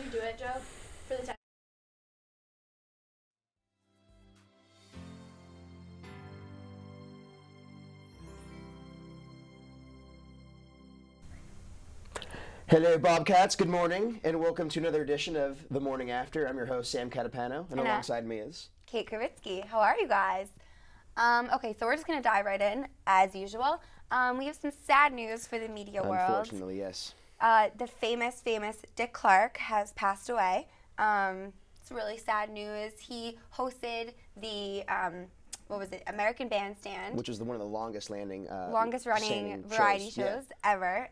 do it, Joe, for the time? Hello, Bobcats. Good morning, and welcome to another edition of The Morning After. I'm your host, Sam Catapano, and alongside me is Kate Kravitsky. How are you guys? Okay, so we're just going to dive right in, as usual. We have some sad news for the media world. Unfortunately, yes. The famous Dick Clark has passed away. It's really sad news. He hosted the, American Bandstand. Which was one of the longest running variety shows ever.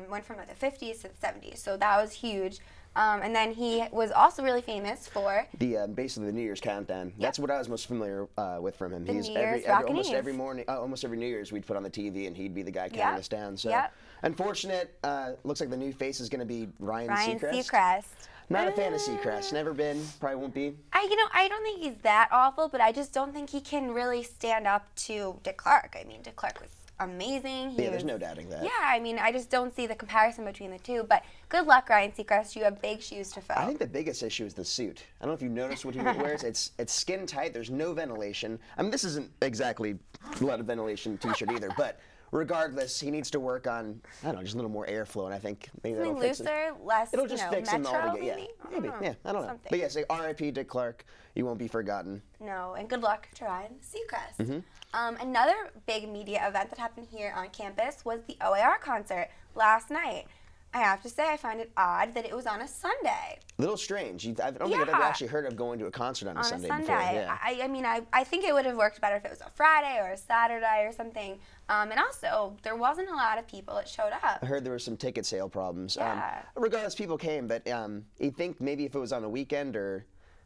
Went from like the 50s to the 70s, so that was huge. And then he was also really famous for basically the New Year's countdown. Yep. That's what I was most familiar with from him. He's almost every morning, almost every New Year's, we'd put on the TV and he'd be the guy counting us down. So unfortunate. Looks like the new face is going to be Ryan Seacrest. Not a fan of Seacrest. Never been. Probably won't be. I don't think he's that awful, but I just don't think he can really stand up to Dick Clark. I mean, Dick Clark was amazing. There's no doubting that. Yeah, I mean, I just don't see the comparison between the two. But good luck, Ryan Seacrest. You have big shoes to fill. I think the biggest issue is the suit. I don't know if you noticed what he wears. It's skin tight. There's no ventilation. I mean, this isn't exactly a lot of ventilation t-shirt either, but regardless, he needs to work on, I don't know, just a little more airflow, and I think maybe that'll fix it. Looser, less, it'll just fix him altogether. Maybe? Yeah, maybe. Yeah, I don't know. Something. But yeah, say R.I.P. Dick Clark. You won't be forgotten. No, and good luck to Ryan Seacrest. Another big media event that happened here on campus was the OAR concert last night. I have to say, I find it odd that it was on a Sunday. A little strange. I don't think I've ever actually heard of going to a concert on a Sunday before. Yeah. I mean, I think it would have worked better if it was a Friday or a Saturday or something. And also, there wasn't a lot of people that showed up. I heard there were some ticket sale problems. Yeah. Regardless, people came, but you think maybe if it was on a weekend or,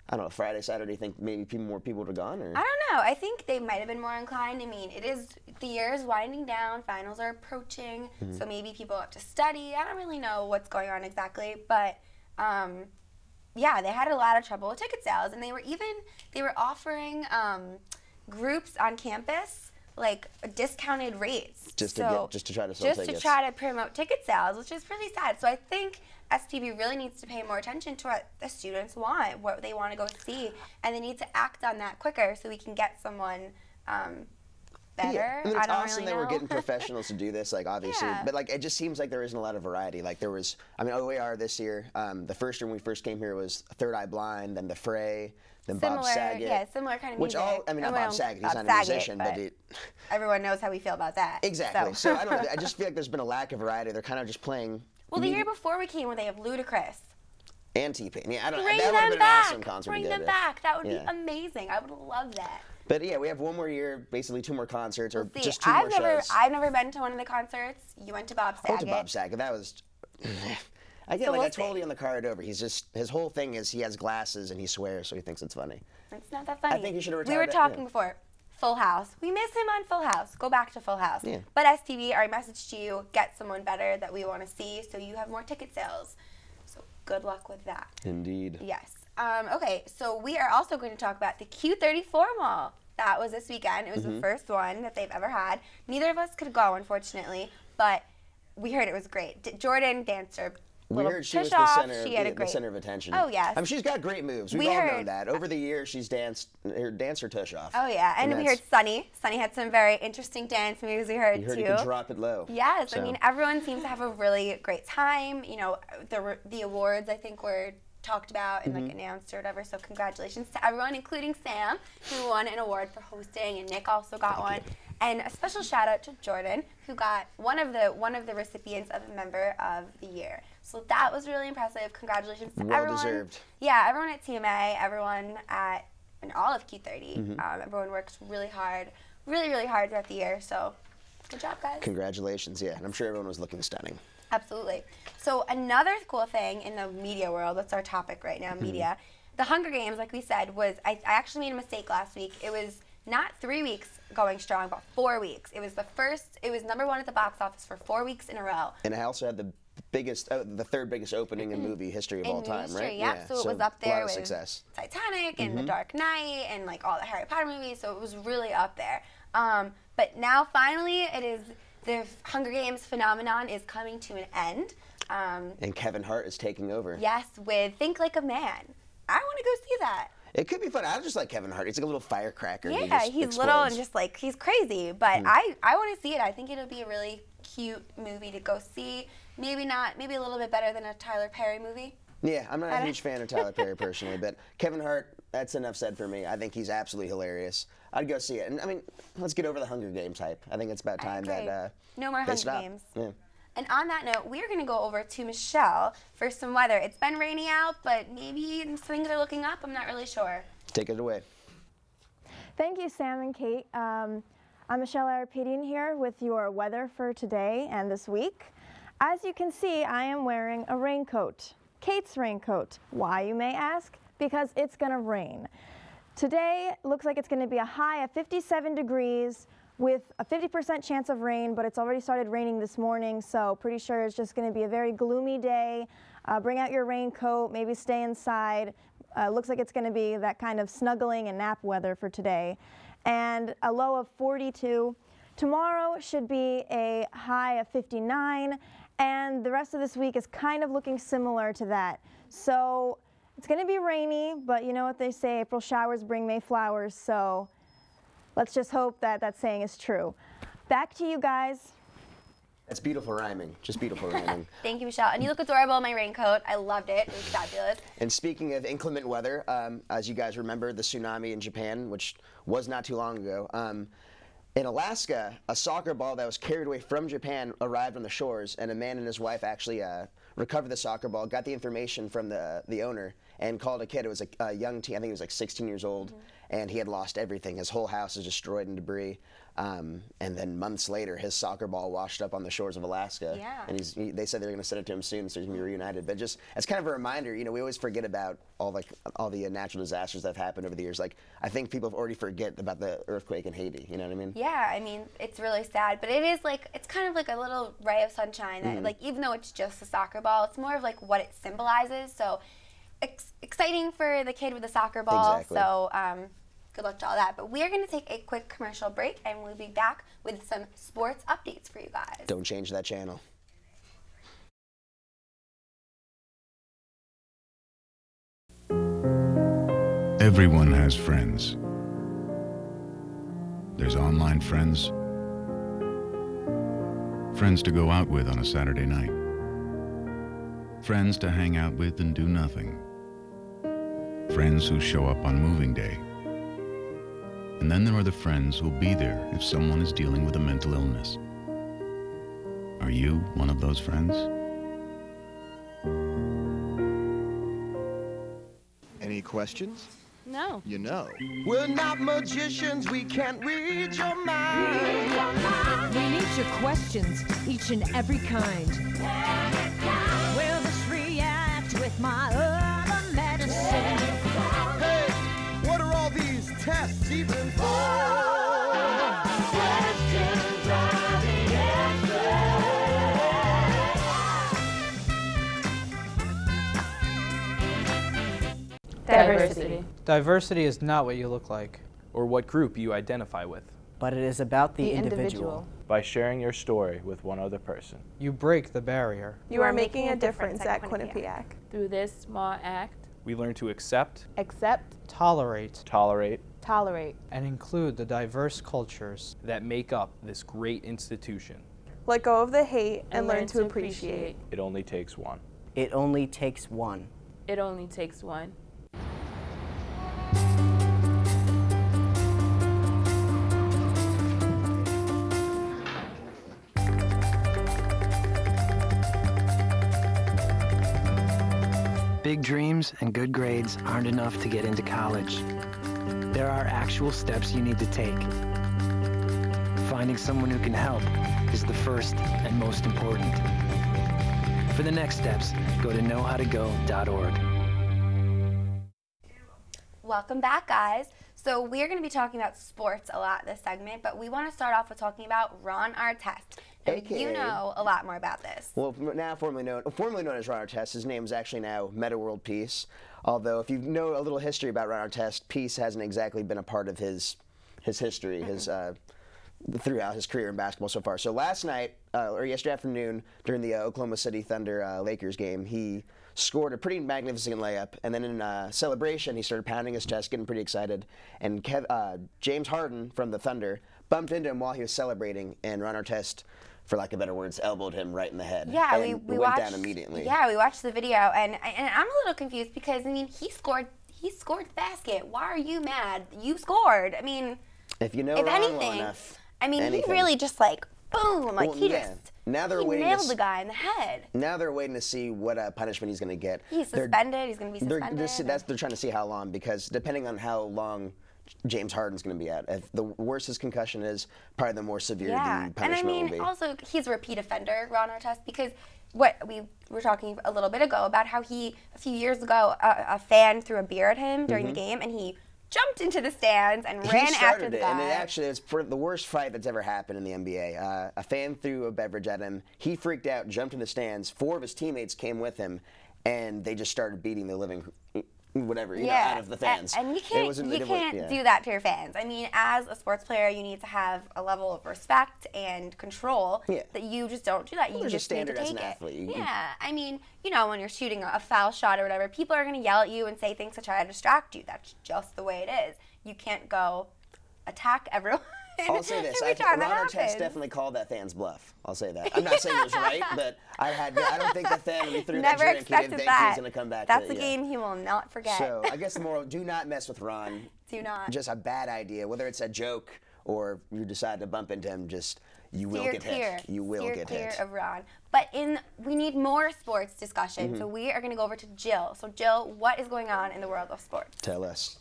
I don't know, Friday, Saturday, you think maybe more people would have gone? Or? I don't know. I think they might have been more inclined. I mean, the year is winding down. Finals are approaching, so maybe people have to study. I don't really know what's going on exactly, but yeah, they had a lot of trouble with ticket sales, and they were offering groups on campus like discounted rates just to try to sell tickets. Just to try to promote ticket sales, which is really sad. So I think STV really needs to pay more attention to what the students want, what they want to go see, and they need to act on that quicker so we can get someone better. Yeah. I mean, it's awesome really that we're getting professionals to do this, like, obviously. Yeah. But, like, it just seems like there isn't a lot of variety. Like, there was, I mean, OAR this year, the first year when we first came here was Third Eye Blind, then The Fray, then Bob Saget. Yeah, similar kind of music. Not Bob Saget, he's not a musician, but everyone knows how we feel about that. Exactly. So I don't know, I just feel like there's been a lack of variety. They're kind of just playing. Well, the year before we came, where they have Ludacris. And T-Pain. Yeah, I don't know. Bring That would have been an awesome concert. Bring them back. That would be amazing. I would love that. But yeah, we have one more year, basically 2 more concerts, or just 2 more shows. I've never been to one of the concerts. You went to Bob Saget. I went to Bob Saget. That was. Again, I told you on the car ride over, his whole thing is he has glasses and he swears, so he thinks it's funny. It's not that funny. I think he should have retired. We were talking before. Full House. We miss him on Full House. Go back to Full House. Yeah. But STV, our message to you, get someone better that we want to see so you have more ticket sales. So good luck with that. Indeed. Yes. Okay, so we are also going to talk about the Q34 Mall. That was this weekend. It was the first one that they've ever had. Neither of us could go, unfortunately, but we heard it was great. Jordan danced her We heard she was the center of attention. Oh, yes. I mean, she's got great moves. We've all known that. Over the years, she's danced her tush off. Oh, yeah. And we heard Sunny. Sunny had some very interesting dance moves we heard, too. You could drop it low. Yes. So. I mean, everyone seems to have a really great time. You know, the awards, I think, were talked about and like announced or whatever. So congratulations to everyone, including Sam, who won an award for hosting, and Nick also got one. And a special shout out to Jordan, who got one of the recipients of a Member of the Year. So that was really impressive. Congratulations to everyone. Well deserved. Yeah, everyone at TMA, everyone in all of Q30. Everyone works really hard throughout the year. So good job, guys. Congratulations, yeah. And I'm sure everyone was looking stunning. Absolutely. So another cool thing in the media world, that's our topic right now, media. The Hunger Games, like we said, was, I actually made a mistake last week. It was not 3 weeks going strong, but 4 weeks. It was it was #1 at the box office for 4 weeks in a row. And it also had the third biggest opening in movie history of all time, right? Yeah, so it was up there with success. Titanic and The Dark Knight and like all the Harry Potter movies, so it was really up there. But now finally the Hunger Games phenomenon is coming to an end. And Kevin Hart is taking over. Yes, with Think Like a Man. I want to go see that. It could be fun. I just like Kevin Hart. He's like a little firecracker. Yeah, he's explodes. little and just like, he's crazy. But I want to see it. I think it'll be a really cute movie to go see. Maybe not, maybe a little bit better than a Tyler Perry movie. Yeah, I'm not a huge fan of Tyler Perry personally, but Kevin Hart, that's enough said for me. I think he's absolutely hilarious. I'd go see it. And I mean, let's get over the Hunger Games hype. I think it's about time that no more they Hunger stop. Games. Yeah. And on that note, we're going to go over to Michelle for some weather. It's been rainy out, but maybe things are looking up. I'm not really sure. Take it away. Thank you, Sam and Kate. I'm Michelle AYRAPETYAN here with your weather for today and this week. As you can see, I am wearing a raincoat. Kate's raincoat. Why, you may ask? Because it's going to rain. Today looks like it's going to be a high of 57 degrees with a 50% chance of rain, but it's already started raining this morning, so pretty sure it's just going to be a very gloomy day. Bring out your raincoat, maybe stay inside. Looks like it's going to be that kind of snuggling and nap weather for today. And a low of 42. Tomorrow should be a high of 59, and the rest of this week is kind of looking similar to that. So it's going to be rainy, but you know what they say, April showers bring May flowers, so let's just hope that that saying is true. Back to you guys. That's beautiful rhyming. Just beautiful rhyming. Thank you, Michelle. And you look adorable in my raincoat. I loved it. It was fabulous. And speaking of inclement weather, as you guys remember, the tsunami in Japan, which was not too long ago, in Alaska, a soccer ball that was carried away from Japan arrived on the shores, and a man and his wife actually recovered the soccer ball, got the information from the owner, and called a kid. It was a young teen, I think he was like 16 years old, and he had lost everything. His whole house is destroyed in debris. And then months later, his soccer ball washed up on the shores of Alaska. Yeah. And they said they're going to send it to him soon, so he's going to be reunited. But just as kind of a reminder, you know, we always forget about all the natural disasters that have happened over the years. Like, I think people have already forget about the earthquake in Haiti. You know what I mean? Yeah, I mean, it's really sad, but it is like, it's kind of like a little ray of sunshine that, like, even though it's just a soccer ball, it's more of like what it symbolizes. So exciting for the kid with the soccer ball. Exactly. So good luck to all that. But we are going to take a quick commercial break, and we'll be back with some sports updates for you guys. Don't change that channel. Everyone has friends. There's online friends, friends to go out with on a Saturday night, friends to hang out with and do nothing, friends who show up on moving day. And then there are the friends who'll be there if someone is dealing with a mental illness. Are you one of those friends? Any questions? No. You know. We're not magicians, we can't read your mind. We need your questions, each and every kind. Will this react with my other medicine? Hey, what are all these tests even for? Questions are the answer. Diversity. Diversity is not what you look like, or what group you identify with. But it is about the individual. By sharing your story with one other person. You break the barrier. You are making a difference at Quinnipiac. Through this small act, We learn to accept, Tolerate, tolerate, and include the diverse cultures that make up this great institution. let go of the hate, and learn to appreciate. It only takes one. It only takes one. It only takes one. Big dreams and good grades aren't enough to get into college. There are actual steps you need to take. Finding someone who can help is the first and most important. For the next steps, go to knowhowtogo.org. Welcome back, guys. So we're going to be talking about sports a lot this segment, but we want to start off with talking about Ron Artest. Now, you know a lot more about this. Well, now formerly known as Ron Artest, his name is actually now Meta World Peace. Although, if you know a little history about Ron Artest, peace hasn't exactly been a part of his history. His throughout his career in basketball so far. So last night, or yesterday afternoon, during the Oklahoma City Thunder Lakers game, he scored a pretty magnificent layup, and then in celebration, he started pounding his chest, getting pretty excited, and James Harden from the Thunder bumped into him while he was celebrating, and Ron Artest, for lack of better words, elbowed him right in the head. Yeah, and we went watched, down immediately. Yeah, we watched the video, and I'm a little confused because, I mean, he scored the basket. Why are you mad? You scored. I mean, if you know if Ron anything, well enough, I mean, anything. he really just like, boom, like he now they're he waiting nailed the guy in the head. Now they're waiting to see what punishment he's going to get. He's suspended. He's going to be suspended. They're trying to see how long, because depending on how long James Harden's going to be at, if the worse his concussion is, probably the more severe the punishment and I mean, will be. also he's a repeat offender, Ron Artest, because what we were talking a little bit ago about how he a few years ago a fan threw a beer at him during the game, and he jumped into the stands and ran after the guy. And it's the worst fight that's ever happened in the NBA. A fan threw a beverage at him. He freaked out, jumped in the stands. 4 of his teammates came with him, and they just started beating the living out of the fans. And you can't do that to your fans. I mean, as a sports player, you need to have a level of respect and control that you just don't do that. You just need to take it. Yeah, I mean, you know, when you're shooting a foul shot or whatever, people are going to yell at you and say things to try to distract you. That's just the way it is. You can't go attack everyone. I'll say this: Ron Artest definitely called that fan's bluff. I'll say that. I'm not saying it was right, but I don't think the fan, when he threw that drink, he didn't think he was going to come back. That's a game he will not forget. So I guess the moral: do not mess with Ron. Do not. Just a bad idea, whether it's a joke or you decide to bump into him. You will get hit. You will get hit. Steer clear of Ron. But we need more sports discussion, so we are going to go over to Jill. So Jill, what is going on in the world of sports? Tell us.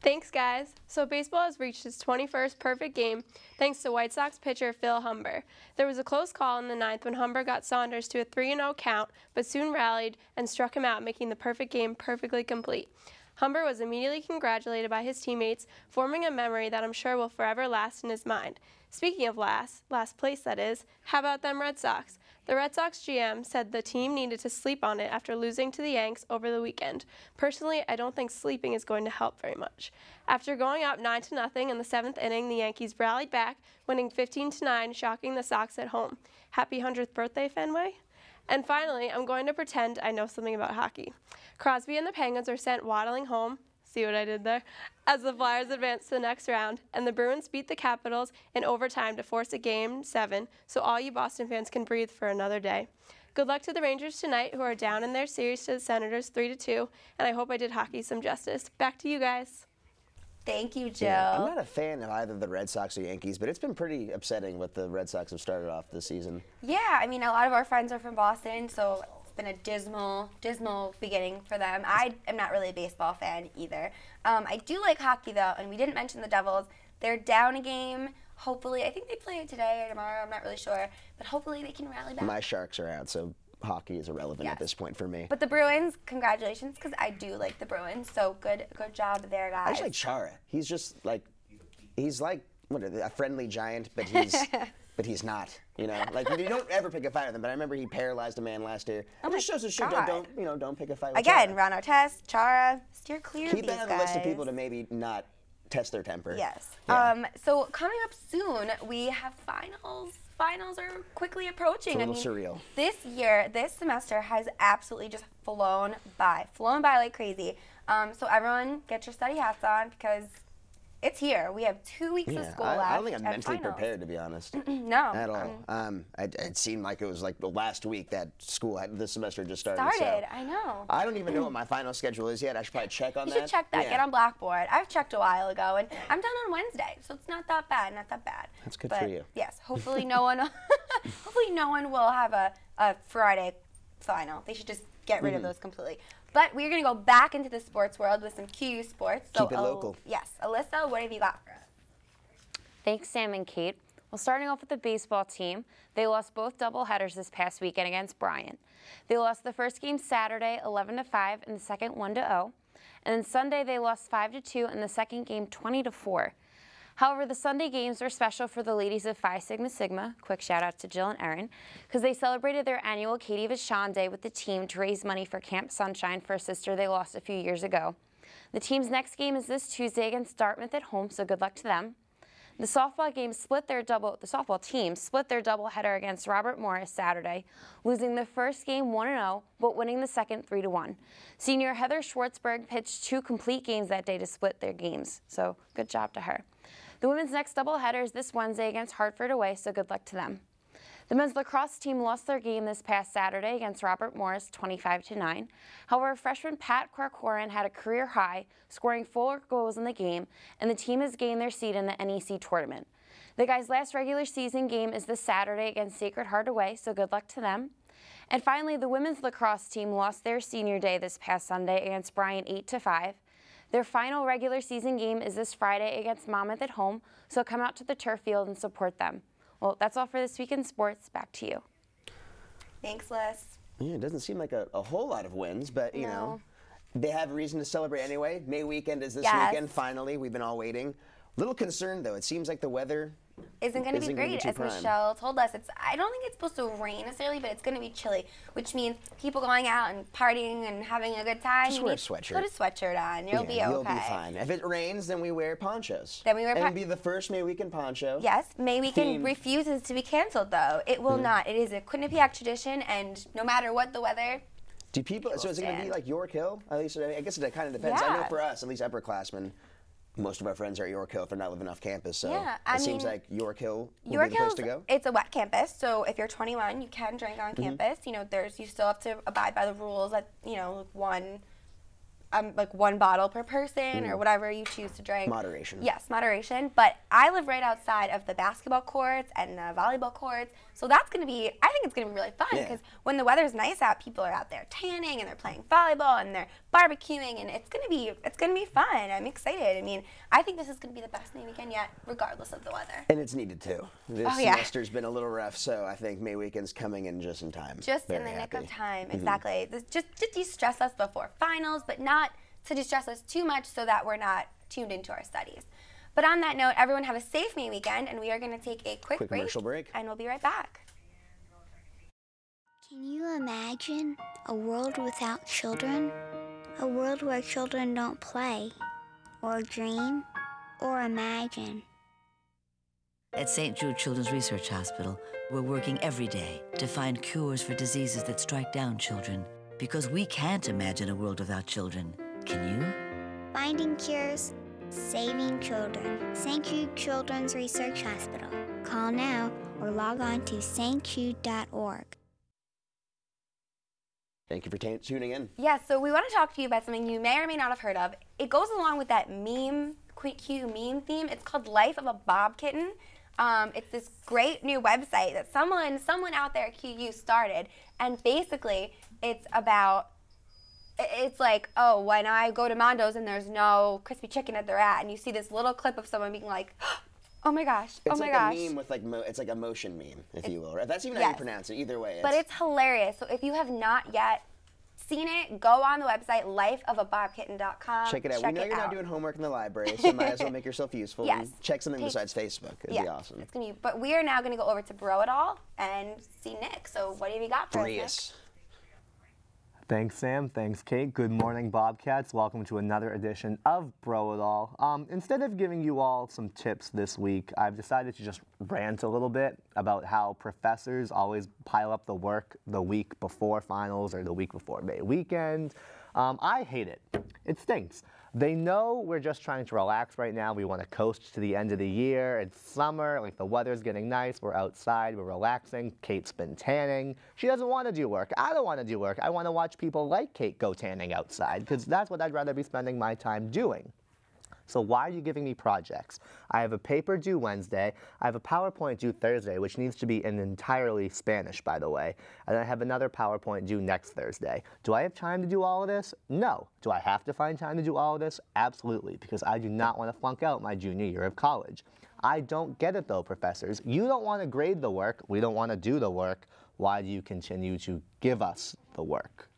Thanks, guys. So baseball has reached its 21st perfect game thanks to White Sox pitcher Phil Humber. There was a close call in the 9th when Humber got Saunders to a 3-0 count, but soon rallied and struck him out, making the perfect game perfectly complete. Humber was immediately congratulated by his teammates, forming a memory that I'm sure will forever last in his mind. Speaking of last place that is, how about them Red Sox? The Red Sox GM said the team needed to sleep on it after losing to the Yanks over the weekend. Personally, I don't think sleeping is going to help very much. After going up 9-0 in the 7th inning, the Yankees rallied back, winning 15-9, shocking the Sox at home. Happy 100th birthday, Fenway? And finally, I'm going to pretend I know something about hockey. Crosby and the Penguins are sent waddling home. See what I did there? As the Flyers advance to the next round, and the Bruins beat the Capitals in overtime to force a Game 7, so all you Boston fans can breathe for another day. Good luck to the Rangers tonight, who are down in their series to the Senators 3-2, and I hope I did hockey some justice. Back to you guys. Thank you, Jill. Yeah, I'm not a fan of either the Red Sox or Yankees, but it's been pretty upsetting what the Red Sox have started off this season. Yeah, I mean, a lot of our friends are from Boston, so it's been a dismal beginning for them. I am not really a baseball fan either. I do like hockey, though, and we didn't mention the Devils. They're down a game. Hopefully, I think they play it today or tomorrow. I'm not really sure, but hopefully they can rally back. My Sharks are out, so hockey is irrelevant at this point for me. But the Bruins, congratulations, because I do like the Bruins. So good job there, guys. I just like Chara. He's just like, a friendly giant, but he's not. You know, like you don't ever pick a fight with him. But I remember he paralyzed a man last year. It just shows us don't pick a fight with Again, Chara. Ron Artest, Chara, steer clear of these Keep that on the list of people to maybe not test their temper. Yes. Yeah. So coming up soon, we have finals. Finals are quickly approaching. It's a little surreal. This semester has absolutely just flown by like crazy. So everyone get your study hats on because it's here. We have 2 weeks of school left. I don't think I'm mentally prepared, to be honest. No. At all. It seemed like it was like the last week that this semester just started. I know. I don't even know what my final schedule is yet. I should probably check on that. You should check that. Yeah. Get on Blackboard. I've checked a while ago, and I'm done on Wednesday, so it's not that bad. That's good for you. Yes. Hopefully no one will have a Friday final. They should just get rid of those completely. But we're going to go back into the sports world with some QU sports. Keep it local. Yes. Alyssa, what have you got for us? Thanks, Sam and Kate. Well, starting off with the baseball team, they lost both doubleheaders this past weekend against Bryant. They lost the first game Saturday 11-5 and the second 1-0. And then Sunday they lost 5-2 and the second game 20-4. However, the Sunday games were special for the ladies of Phi Sigma Sigma, quick shout out to Jill and Erin, because they celebrated their annual Katie Vachon Day with the team to raise money for Camp Sunshine for a sister they lost a few years ago. The team's next game is this Tuesday against Dartmouth at home, so good luck to them. The softball team split their doubleheader against Robert Morris Saturday, losing the first game 1-0, but winning the second 3-1. Senior Heather Schwartzberg pitched 2 complete games that day to split their games, so good job to her. The women's next doubleheader is this Wednesday against Hartford away, so good luck to them. The men's lacrosse team lost their game this past Saturday against Robert Morris 25-9. However, freshman Pat Corcoran had a career high, scoring 4 goals in the game, and the team has gained their seat in the NEC tournament. The guys' last regular season game is this Saturday against Sacred Heart away, so good luck to them. And finally, the women's lacrosse team lost their senior day this past Sunday against Bryant 8-5. Their final regular season game is this Friday against Monmouth at home, so come out to the turf field and support them. Well, that's all for this week in sports. Back to you. Thanks, Liz. Yeah, it doesn't seem like a whole lot of wins, but, you know, they have reason to celebrate anyway. May weekend is this weekend, finally. We've been all waiting. Little concerned, though. It seems like the weather isn't going to be great, as Michelle told us. I don't think it's supposed to rain necessarily, but it's going to be chilly, which means people going out and partying and having a good time. Just wear a sweatshirt. Put a sweatshirt on. You'll be okay. You'll be fine. If it rains, then we wear ponchos. Then we wear ponchos. It'll be the first May Weekend poncho. Yes, May Weekend refuses to be canceled, though. It will not. It is a Quinnipiac tradition, and no matter what the weather, do people, so is it going to be like York Hill? At least, I guess it kind of depends. I know for us, at least upperclassmen, most of our friends are at York Hill if they're not living off campus, so it seems like York Hill would be the place to go. It's a wet campus, so if you're 21, you can drink on campus. You know, you still have to abide by the rules that, you know, one bottle per person or whatever you choose to drink. Moderation. Yes, moderation. But I live right outside of the basketball courts and the volleyball courts, so that's going to be, I think it's going to be really fun because when the weather's nice out, people are out there tanning and they're playing volleyball and they're barbecuing, and it's going to be fun. I'm excited. I mean, I think this is going to be the best May Weekend yet, regardless of the weather. And it's needed too. This semester's been a little rough, so I think May Weekend's coming in just in time. Just in the nick of time, exactly. Just to de-stress us before finals, but not to distress us too much so that we're not tuned into our studies. But on that note, everyone have a safe May Weekend, and we are going to take a quick commercial break, and we'll be right back. Can you imagine a world without children? A world where children don't play, or dream, or imagine. At St. Jude Children's Research Hospital, we're working every day to find cures for diseases that strike down children, because we can't imagine a world without children. Can you? Finding cures, saving children. St. Jude Children's Research Hospital. Call now or log on to stjude.org. Thank you for tuning in. Yeah, so we want to talk to you about something you may or may not have heard of. It goes along with that Q meme theme. It's called Life of a Bob Kitten. It's this great new website that someone out there at QU started, and basically it's about, it's like, oh, when I go to Mondo's and there's no crispy chicken at their at, and you see this little clip of someone being like, oh my gosh, oh my gosh. It's like a meme with it's like a motion meme, if you will, right? That's even how you pronounce it, either way. But it's hilarious. So if you have not yet seen it, go on the website, lifeofabobkitten.com. Check it out. We know you're not doing homework in the library, so you might as well make yourself useful. Yes. And check something besides Facebook. It'd be awesome. It's gonna be, but we are now going to go over to Bro It All and see Nick. So what have you got for us, Nick? Thanks, Sam. Thanks, Kate. Good morning, Bobcats. Welcome to another edition of Bro It All. Instead of giving you all some tips this week, I've decided to just rant a little bit about how professors always pile up the work the week before finals or the week before May weekend. I hate it. It stinks. They know we're just trying to relax right now. We want to coast to the end of the year. It's summer, like the weather's getting nice. We're outside, we're relaxing. Kate's been tanning. She doesn't want to do work. I don't want to do work. I want to watch people like Kate go tanning outside, because that's what I'd rather be spending my time doing. So why are you giving me projects? I have a paper due Wednesday. I have a PowerPoint due Thursday, which needs to be in entirely Spanish, by the way. And I have another PowerPoint due next Thursday. Do I have time to do all of this? No. Do I have to find time to do all of this? Absolutely, because I do not want to flunk out my junior year of college. I don't get it though, professors. You don't want to grade the work. We don't want to do the work. Why do you continue to give us the work?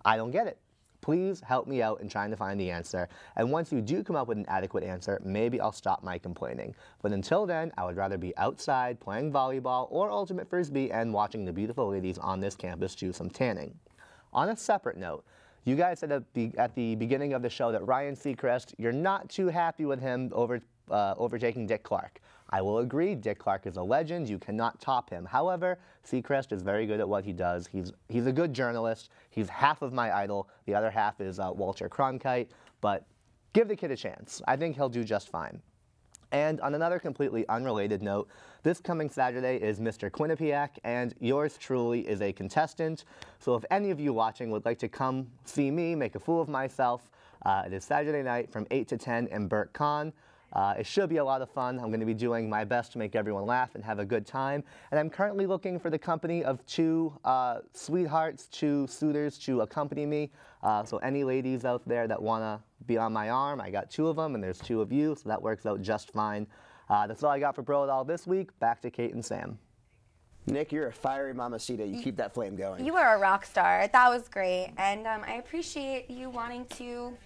I don't get it. Please help me out in trying to find the answer. And once you do come up with an adequate answer, maybe I'll stop my complaining. But until then, I would rather be outside playing volleyball or ultimate frisbee and watching the beautiful ladies on this campus do some tanning. On a separate note, you guys said at the beginning of the show that Ryan Seacrest, you're not too happy with him over overtaking Dick Clark. I will agree, Dick Clark is a legend. You cannot top him. However, Seacrest is very good at what he does. He's a good journalist. He's half of my idol. The other half is Walter Cronkite. But give the kid a chance. I think he'll do just fine. And on another completely unrelated note, this coming Saturday is Mr. Quinnipiac, and yours truly is a contestant. So if any of you watching would like to come see me make a fool of myself, it is Saturday night from 8 to 10 in Burt Con. It should be a lot of fun. I'm going to be doing my best to make everyone laugh and have a good time. And I'm currently looking for the company of two sweethearts, two suitors to accompany me. So any ladies out there that want to be on my arm, I got 2 of them, and there's 2 of you, so that works out just fine. That's all I got for Bro It All this week. Back to Kate and Sam. Nick, you're a fiery mamacita. You keep that flame going. You are a rock star. That was great, and I appreciate you wanting to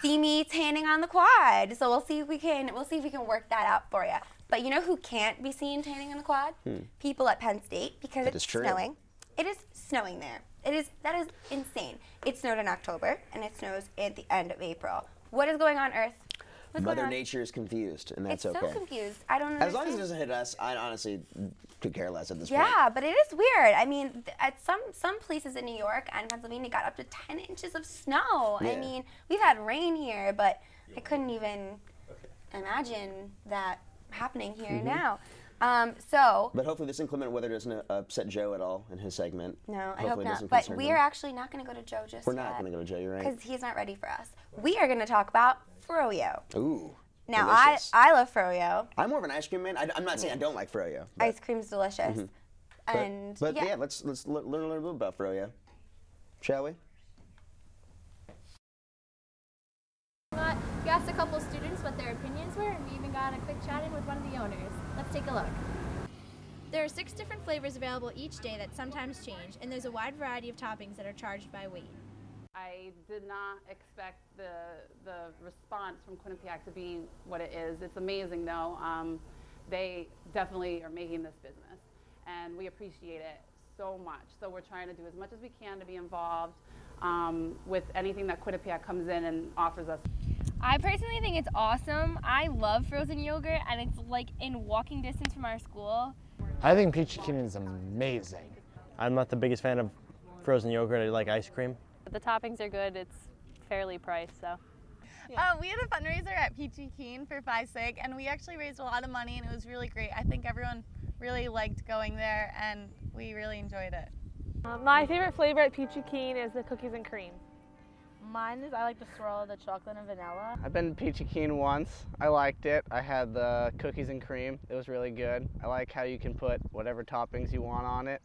see me tanning on the quad. So we'll see if we can work that out for you. But you know who can't be seen tanning on the quad? People at Penn State, because it's snowing. It is snowing there. That is insane. It snowed in October, and it snows at the end of April. What is going on, Earth? What's Mother going on? Nature is confused, and that's it's okay. so confused. I don't understand. As long as it doesn't hit us, I honestly could care less at this point. Yeah, but it is weird. I mean, at some places in New York and Pennsylvania got up to 10 inches of snow. Yeah. I mean, we've had rain here, but I couldn't even imagine that happening here now. But hopefully this inclement weather doesn't upset Joe at all in his segment. No, I Hopefully hope it not. But concern we him. are actually not going to go to Joe just We're not going to go to Joe, you're right. because he's not ready for us. We are going to talk about froyo. Ooh. Now, delicious. I love froyo. I'm more of an ice cream man. I'm not saying I don't like froyo. Ice cream's delicious. And But yeah, let's learn a little bit about froyo, shall we? We asked a couple students what their opinions were, and we even got a quick chat in with one of the owners. Let's take a look. There are 6 different flavors available each day that sometimes change, and there's a wide variety of toppings that are charged by weight. I did not expect the response from Quinnipiac to be what it is. It's amazing, though. They definitely are making this business, and we appreciate it so much. So we're trying to do as much as we can to be involved with anything that Quinnipiac comes in and offers us. I personally think it's awesome. I love frozen yogurt, and it's like in walking distance from our school. I think Peachy Keen is amazing. I'm not the biggest fan of frozen yogurt. I like ice cream. The toppings are good. It's fairly priced, so. We had a fundraiser at Peachy Keen for Phi Sig, and we actually raised a lot of money, and it was really great. I think everyone really liked going there, and we really enjoyed it. My favorite flavor at Peachy Keen is the cookies and cream. Mine is I like the swirl of the chocolate and vanilla. I've been to Peachy Keen once. I liked it. I had the cookies and cream. It was really good. I like how you can put whatever toppings you want on it.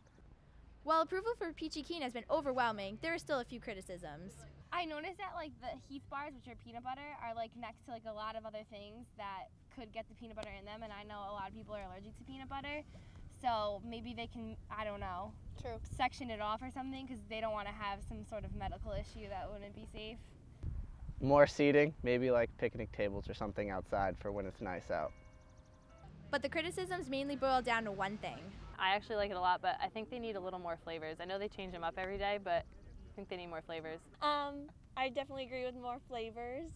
While approval for Peachy Keen has been overwhelming, there are still a few criticisms. I noticed that like the Heath bars, which are peanut butter, are like next to like a lot of other things that could get the peanut butter in them, and I know a lot of people are allergic to peanut butter. So maybe they can, I don't know, section it off or something, because they don't want to have some sort of medical issue that wouldn't be safe. More seating, maybe like picnic tables or something outside for when it's nice out. But the criticisms mainly boil down to one thing. I actually like it a lot, but I think they need a little more flavors. I know they change them up every day, but I think they need more flavors. I definitely agree with more flavors.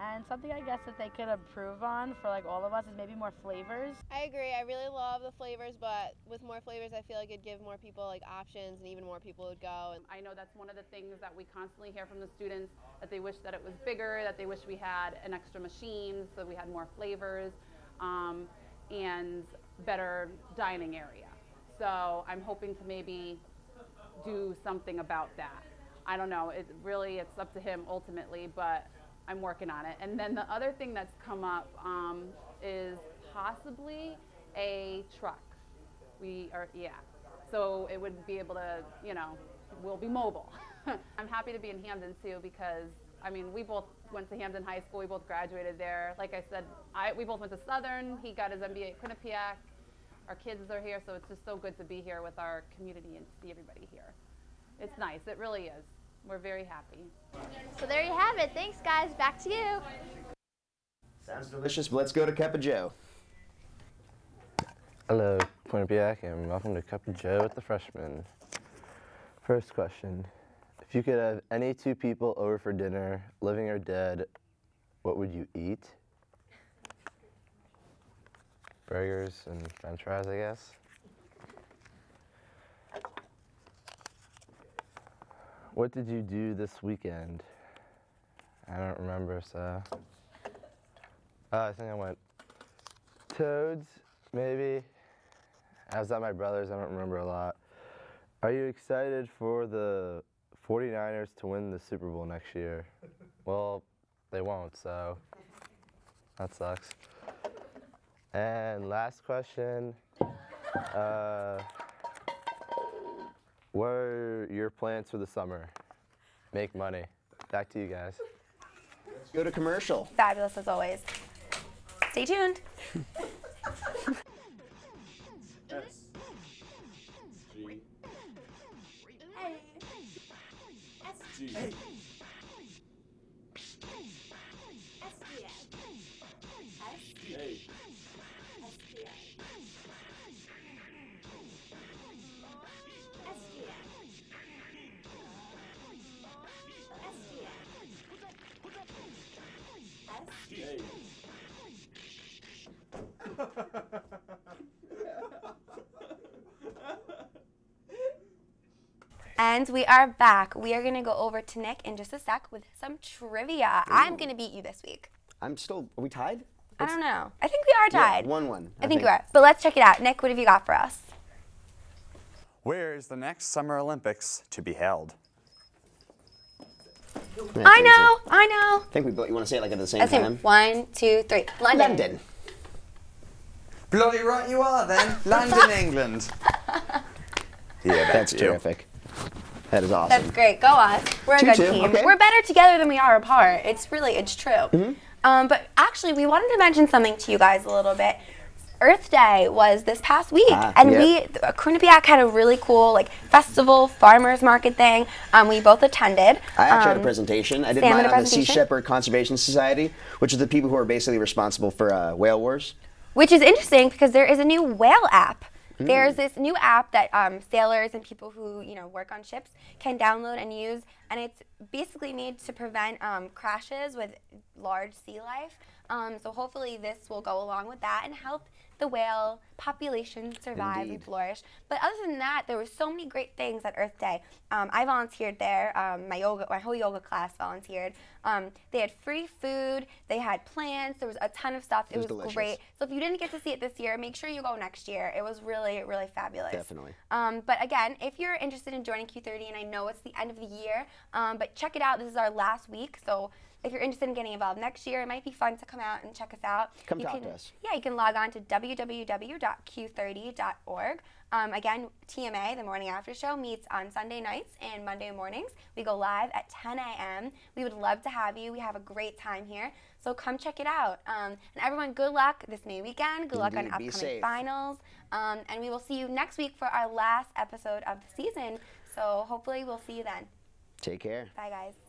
And something I guess that they could improve on for like all of us is maybe more flavors. I agree. I really love the flavors, but with more flavors, I feel like it'd give more people like options, and even more people would go. And I know that's one of the things that we constantly hear from the students, that they wish that it was bigger, that they wish we had an extra machine so we had more flavors, and better dining area. So I'm hoping to maybe do something about that. I don't know. It's up to him ultimately, but I'm working on it. And then the other thing that's come up is possibly a truck. So it would be able to, we'll be mobile. I'm happy to be in Hamden too, because I mean, we both went to Hamden High School, we both graduated there. Like I said, we both went to Southern, he got his MBA at Quinnipiac. Our kids are here, so it's just so good to be here with our community and see everybody here. It's nice, it really is. We're very happy. So there you have it. Thanks, guys. Back to you. Sounds delicious, but let's go to Cup of Joe. Hello, Quinnipiac, and welcome to Cup of Joe with the freshmen. First question. If you could have any 2 people over for dinner, living or dead, what would you eat? burgers and french fries, I guess. What did you do this weekend? I don't remember, so. I think I went Toads, maybe. I was at my brother's, I don't remember a lot. Are you excited for the 49ers to win the Super Bowl next year? Well, they won't, so that sucks. And last question, what are your plans for the summer? Make money. Back to you guys. Let's go to commercial. Fabulous as always. Stay tuned. And we are back. We are going to go over to Nick in just a sec with some trivia. Ooh. I'm going to beat you this week. Are we tied? I don't know. I think we are tied. Yeah, 1-1. I think we are. But let's check it out. Nick, what have you got for us? Where is the next Summer Olympics to be held? I know. I think you want to say it like at the same time. 1, 2, 3. London. Bloody right you are then. London, England. Yeah, that's terrific. That is awesome. That's great. Go us. We're a good 2-2, team. okay. We're better together than we are apart. It's true. But actually, we wanted to mention something to you guys a little bit. Earth Day was this past week, and Quinnipiac had a really cool festival farmers market thing. We both attended. I actually had a presentation. I did mine on the Sea Shepherd Conservation Society, which is the people who are basically responsible for whale wars. Which is interesting because there is a new whale app. There's this new app that sailors and people who work on ships can download and use, and it's basically made to prevent crashes with large sea life. So hopefully this will go along with that and help the whale population survive and flourish. But other than that, there were so many great things at Earth Day. I volunteered there. My whole yoga class volunteered. They had free food. They had plants. There was a ton of stuff. It was delicious. Great. So if you didn't get to see it this year, make sure you go next year. It was really, really fabulous. Definitely. But again, if you're interested in joining Q30, and I know it's the end of the year, but check it out. This is our last week, so if you're interested in getting involved next year, it might be fun to come out and check us out. Come talk to us. Yeah, you can log on to www.q30.org. Again, TMA, the morning after show, meets on Sunday nights and Monday mornings. We go live at 10 a.m. We would love to have you. We have a great time here. So come check it out. And everyone, good luck this May weekend. Good luck on upcoming finals. And we will see you next week for our last episode of the season. So hopefully we'll see you then. Take care. Bye, guys.